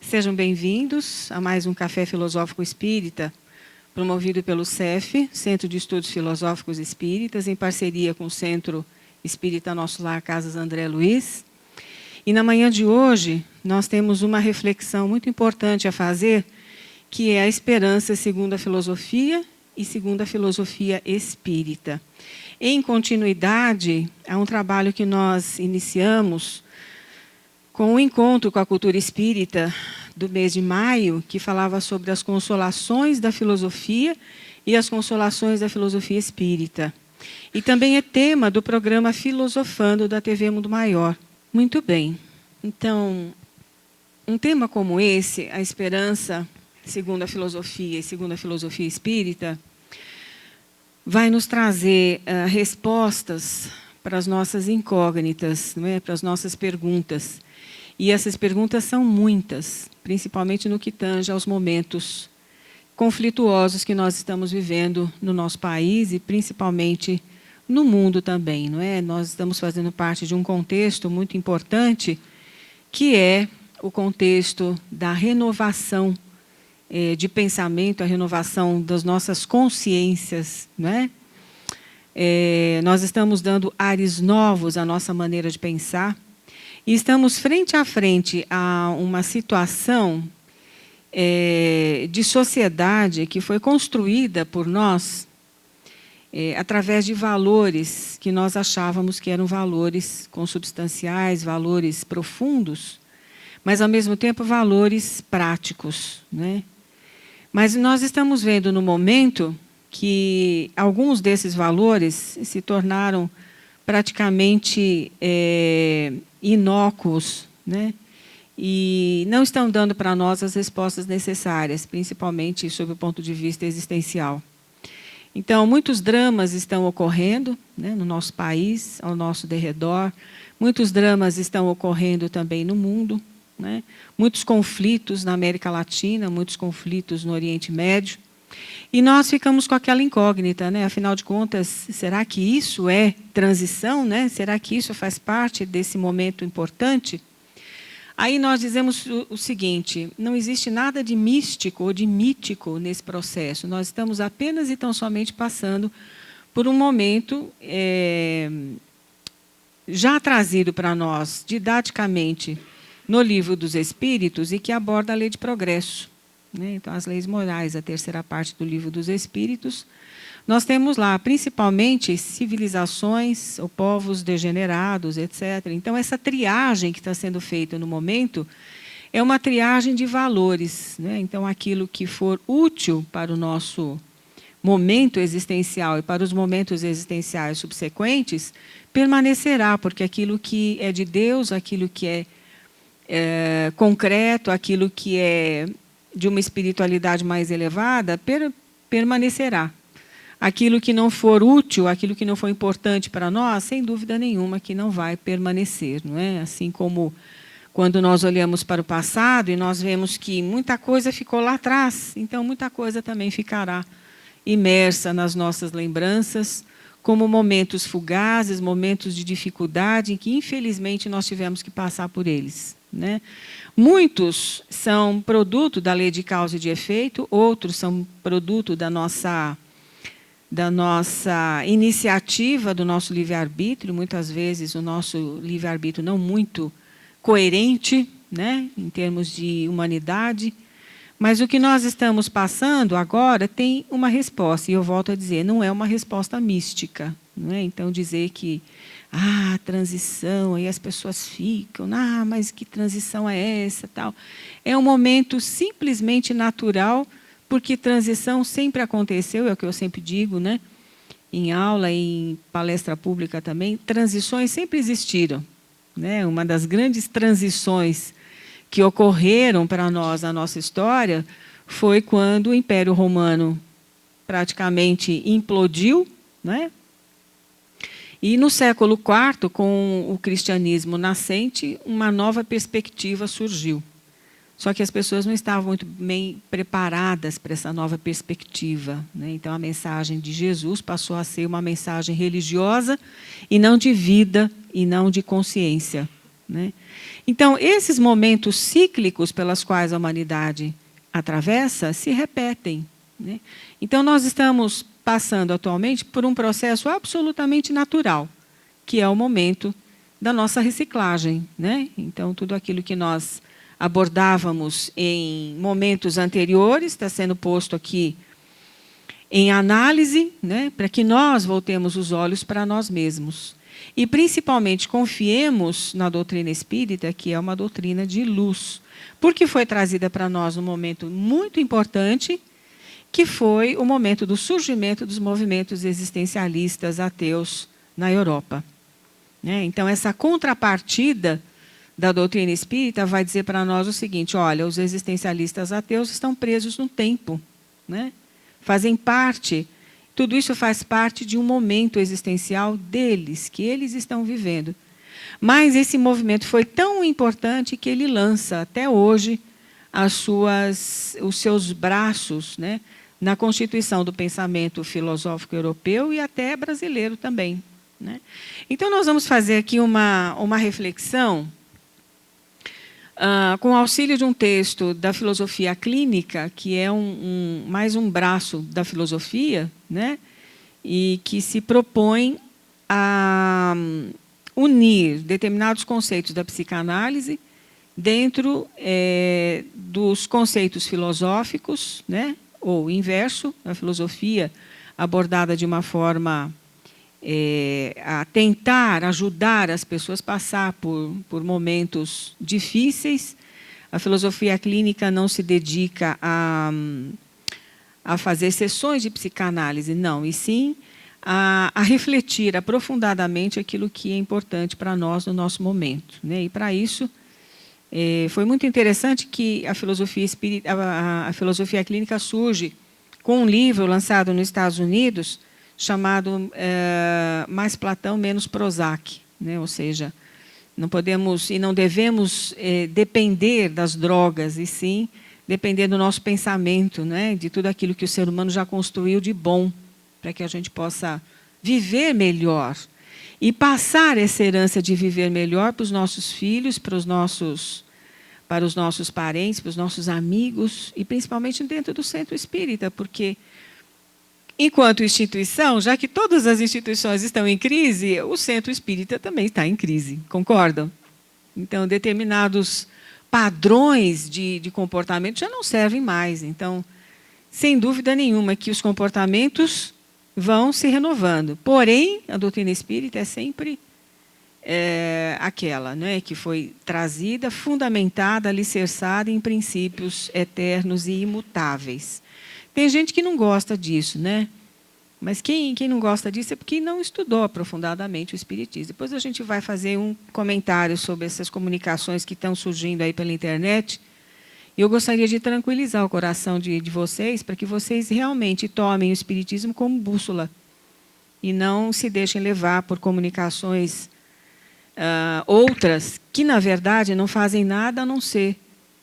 Sejam bem-vindos a mais um Café Filosófico Espírita, promovido pelo CEF, Centro de Estudos Filosóficos Espíritas, em parceria com o Centro Espírita Nosso Lar, Casas André Luiz. E na manhã de hoje, nós temos uma reflexão muito importante a fazer, que é a esperança segundo a filosofia e segundo a filosofia espírita. Em continuidade a um trabalho que nós iniciamos com o encontro com a cultura espírita do mês de maio, que falava sobre as consolações da filosofia e as consolações da filosofia espírita. E também é tema do programa Filosofando da TV Mundo Maior. Muito bem. Então, um tema como esse, a esperança segundo a filosofia e segundo a filosofia espírita, vai nos trazer respostas para as nossas incógnitas, não é? Para as nossas perguntas. E essas perguntas são muitas, principalmente no que tange aos momentos conflituosos que nós estamos vivendo no nosso país e principalmente no mundo também, não é? Nós estamos fazendo parte de um contexto muito importante, que é o contexto da renovação de pensamento, a renovação das nossas consciências, não é? Nós estamos dando ares novos à nossa maneira de pensar. E estamos frente a frente a uma situação de sociedade que foi construída por nós através de valores que nós achávamos que eram valores consubstanciais, valores profundos, mas, ao mesmo tempo, valores práticos, né? Mas nós estamos vendo no momento que alguns desses valores se tornaram praticamente inócuos, né? E não estão dando para nós as respostas necessárias, principalmente sob o ponto de vista existencial. Então, muitos dramas estão ocorrendo, né, no nosso país, ao nosso derredor, muitos dramas estão ocorrendo também no mundo, né? Muitos conflitos na América Latina, muitos conflitos no Oriente Médio. E nós ficamos com aquela incógnita, né? Afinal de contas, será que isso é transição, né? Será que isso faz parte desse momento importante? Aí nós dizemos o seguinte: não existe nada de místico ou de mítico nesse processo. Nós estamos apenas e tão somente passando por um momento já trazido para nós didaticamente no Livro dos Espíritos e que aborda a lei de progresso. Então, as leis morais, a terceira parte do Livro dos Espíritos, nós temos lá, principalmente, civilizações ou povos degenerados, etc. Então, essa triagem que está sendo feita no momento é uma triagem de valores, né? Então, aquilo que for útil para o nosso momento existencial e para os momentos existenciais subsequentes, permanecerá, porque aquilo que é de Deus, aquilo que é concreto, aquilo que é de uma espiritualidade mais elevada, permanecerá. Aquilo que não for útil, aquilo que não for importante para nós, sem dúvida nenhuma que não vai permanecer, não é? Assim como quando nós olhamos para o passado e nós vemos que muita coisa ficou lá atrás, então muita coisa também ficará imersa nas nossas lembranças, como momentos fugazes, momentos de dificuldade, em que infelizmente nós tivemos que passar por eles, né? Muitos são produto da lei de causa e de efeito, outros são produto da nossa iniciativa, do nosso livre-arbítrio, muitas vezes o nosso livre-arbítrio não muito coerente, né, em termos de humanidade. Mas o que nós estamos passando agora tem uma resposta, e eu volto a dizer, não é uma resposta mística, não é? Então, dizer que transição, aí as pessoas ficam, mas que transição é essa, tal. É um momento simplesmente natural, porque transição sempre aconteceu, é o que eu sempre digo, né? Em aula, em palestra pública também, transições sempre existiram, né? Uma das grandes transições que ocorreram para nós na nossa história foi quando o Império Romano praticamente implodiu, né? E no século IV, com o cristianismo nascente, uma nova perspectiva surgiu. Só que as pessoas não estavam muito bem preparadas para essa nova perspectiva, né? Então, a mensagem de Jesus passou a ser uma mensagem religiosa e não de vida e não de consciência. né? Então, esses momentos cíclicos pelos quais a humanidade atravessa se repetem, né? Então, nós estamos passando atualmente por um processo absolutamente natural, que é o momento da nossa reciclagem, né? Então, tudo aquilo que nós abordávamos em momentos anteriores está sendo posto aqui em análise, né, para que nós voltemos os olhos para nós mesmos. E, principalmente, confiemos na doutrina espírita, que é uma doutrina de luz, porque foi trazida para nós num momento muito importante, que foi o momento do surgimento dos movimentos existencialistas ateus na Europa, né? Então, essa contrapartida da doutrina espírita vai dizer para nós o seguinte: olha, os existencialistas ateus estão presos no tempo, né? Fazem parte, tudo isso faz parte de um momento existencial deles, que eles estão vivendo. Mas esse movimento foi tão importante que ele lança, até hoje, os seus braços, né, na constituição do pensamento filosófico europeu e até brasileiro também, né? Então, nós vamos fazer aqui uma reflexão com o auxílio de um texto da filosofia clínica, que é mais um braço da filosofia, né? E que se propõe a unir determinados conceitos da psicanálise dentro dos conceitos filosóficos, né? Ou inverso, a filosofia abordada de uma forma a tentar ajudar as pessoas a passar por momentos difíceis. A filosofia clínica não se dedica a fazer sessões de psicanálise, não, e sim a refletir aprofundadamente aquilo que é importante para nós no nosso momento, né? E, para isso, foi muito interessante que a filosofia clínica surge com um livro lançado nos Estados Unidos, chamado Mais Platão, Menos Prozac, né? Ou seja, não podemos e não devemos depender das drogas, e sim depender do nosso pensamento, né? De tudo aquilo que o ser humano já construiu de bom, para que a gente possa viver melhor e passar essa herança de viver melhor para os nossos filhos, para os nossos parentes, para os nossos amigos, e principalmente dentro do centro espírita, porque, enquanto instituição, já que todas as instituições estão em crise, o centro espírita também está em crise, concordam? Então, determinados padrões de comportamento já não servem mais. Então, sem dúvida nenhuma que os comportamentos vão se renovando. Porém, a doutrina espírita é sempre aquela, né, que foi trazida, fundamentada, alicerçada em princípios eternos e imutáveis. Tem gente que não gosta disso, né? Mas quem não gosta disso é porque não estudou aprofundadamente o Espiritismo. Depois a gente vai fazer um comentário sobre essas comunicações que estão surgindo aí pela internet. E eu gostaria de tranquilizar o coração de vocês, para que vocês realmente tomem o Espiritismo como bússola e não se deixem levar por comunicações outras que, na verdade, não fazem nada a não ser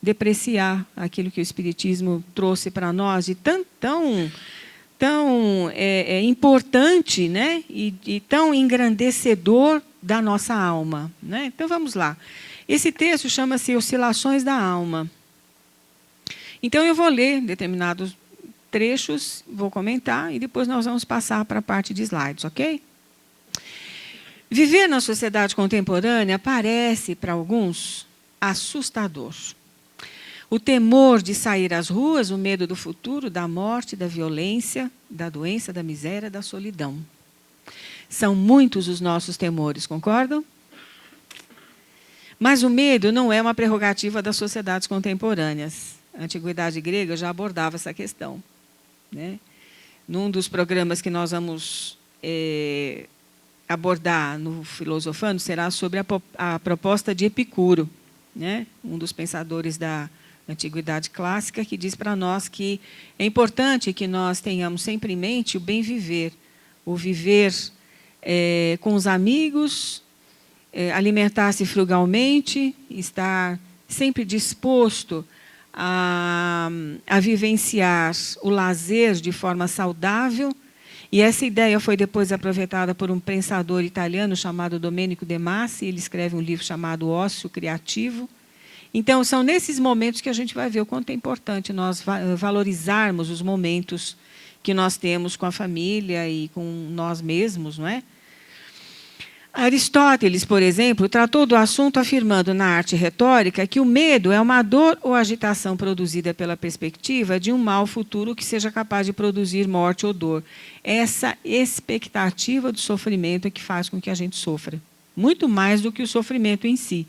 depreciar aquilo que o Espiritismo trouxe para nós de tão importante, né? E tão engrandecedor da nossa alma, né? Então, vamos lá. Esse texto chama-se Oscilações da Alma. Então, eu vou ler determinados trechos, vou comentar, e depois nós vamos passar para a parte de slides, ok? Viver na sociedade contemporânea parece, para alguns, assustador. O temor de sair às ruas, o medo do futuro, da morte, da violência, da doença, da miséria, da solidão. São muitos os nossos temores, concordam? Mas o medo não é uma prerrogativa das sociedades contemporâneas. A antiguidade grega já abordava essa questão, né? Num dos programas que nós vamos abordar no Filosofando será sobre a proposta de Epicuro, né? Um dos pensadores da Antiguidade Clássica, que diz para nós que é importante que nós tenhamos sempre em mente o bem viver, o viver com os amigos, alimentar-se frugalmente, estar sempre disposto a vivenciar o lazer de forma saudável E essa ideia foi depois aproveitada por um pensador italiano chamado Domenico De Masi. Ele escreve um livro chamado Ócio Criativo. Então, são nesses momentos que a gente vai ver o quanto é importante nós valorizarmos os momentos que nós temos com a família e com nós mesmos, não é? Aristóteles, por exemplo, tratou do assunto afirmando na arte retórica que o medo é uma dor ou agitação produzida pela perspectiva de um mal futuro que seja capaz de produzir morte ou dor. Essa expectativa do sofrimento é que faz com que a gente sofra, muito mais do que o sofrimento em si.